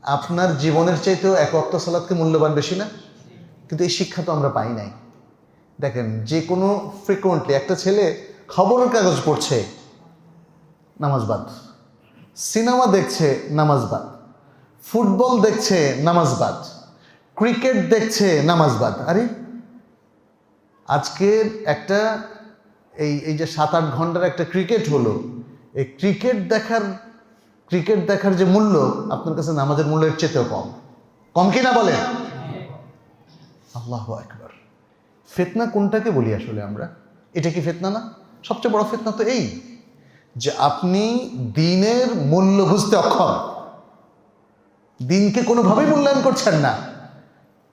আপনার জীবনের চাইতেও এক ওয়াক্ত সালাতকে মূল্যবান বেশি না? কিন্তু এই শিক্ষা তো আমরা পাই নাই। দেখেন, যে কোনো ফ্রিকুয়েন্টলি একটা ছেলে খবরের কাগজ পড়ছে, নামাজ বাদ। সিনেমা দেখছে, নামাজ বাদ। ফুটবল দেখছে, নামাজ বাদ। ক্রিকেট দেখছে, নামাজ বাদ। আরে আজকের একটা এই যে 7-8 ঘন্টার একটা ক্রিকেট হলো, এই ক্রিকেট দেখার যে মূল্য আপনার কাছে নামাজের মূল্যের চেয়েও কম কি না বলেন? আল্লাহু আকবার। ফিতনা কোনটাকে বলি আসলে আমরা? এটা কি ফিতনা না? সবচেয়ে বড় ফিতনা তো এই যে আপনি দিনের মূল্য বুঝতে অক্ষম, দিনকে কোনোভাবেই মূল্যায়ন করছেন না।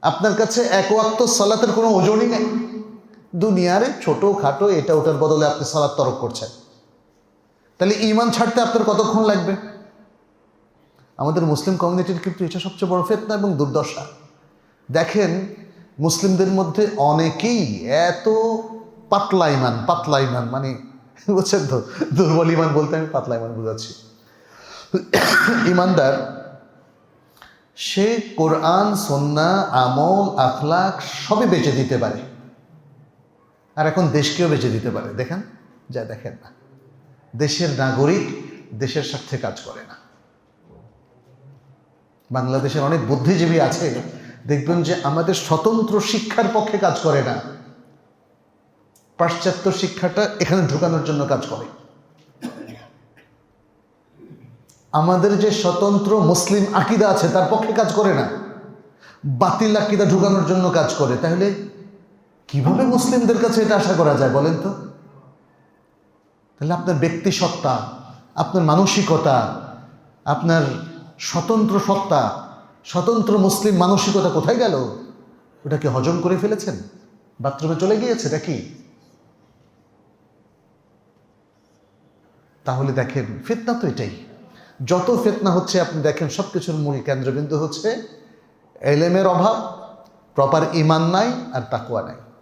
আপনার কাছে এক ওয়াক্ত সালাতের কোনো ওজনই নেই। দুনিয়ারে ছোট খাটো এটা ওটার বদলে আপনি সালাত তরক করছেন। তাহলে ঈমান ছাড়তে আপনার কতক্ষণ লাগবে? আমাদের মুসলিম কমিউনিটির কিন্তু এটা সবচেয়ে বড় ফিতনা এবং দুর্দশা। দেখেন, মুসলিমদের মধ্যে অনেকেই এত পাতলা ইমান মানে বুঝছেন তো, দুর্বল ইমান বলতে আমি পাতলা ইমান বুঝাচ্ছি। ইমানদার সে কোরআন, সুন্নাহ, আমল, আখলাক সবই বেচে দিতে পারে, আর এখন দেশকেও বেচে দিতে পারে। দেখেন না, দেশের নাগরিক দেশের স্বার্থে কাজ করে না। বাংলাদেশের অনেক বুদ্ধিজীবী আছে, দেখবেন যে আমাদের স্বতন্ত্র শিক্ষার পক্ষে কাজ করে না, পাশ্চাত্য শিক্ষাটা এখানে ঢুকানোর জন্য কাজ করে। আমাদের যে স্বতন্ত্র মুসলিম আকীদা আছে তার পক্ষে কাজ করে না, বাতিল আকীদা ঢুকানোর জন্য কাজ করে। তাহলে কিভাবে মুসলিমদের কাছে এটা আশা করা যায় বলেন তো? তাহলে আপনার ব্যক্তি সত্তা, আপনার মানসিকতা, আপনার স্বতন্ত্র সত্তা, স্বতন্ত্র মুসলিম মানসিকতা কোথায় গেল? ওটাকে হজম করে ফেলেছেন, বাথরুমে চলে গিয়েছে নাকি? তাহলে দেখেন, ফিতনা তো এটাই। যত ফিতনা হচ্ছে আপনি দেখেন সবকিছুর মূল কেন্দ্রবিন্দু হচ্ছে ইলমের অভাব, প্রপার ঈমান নাই আর তাকওয়া নাই।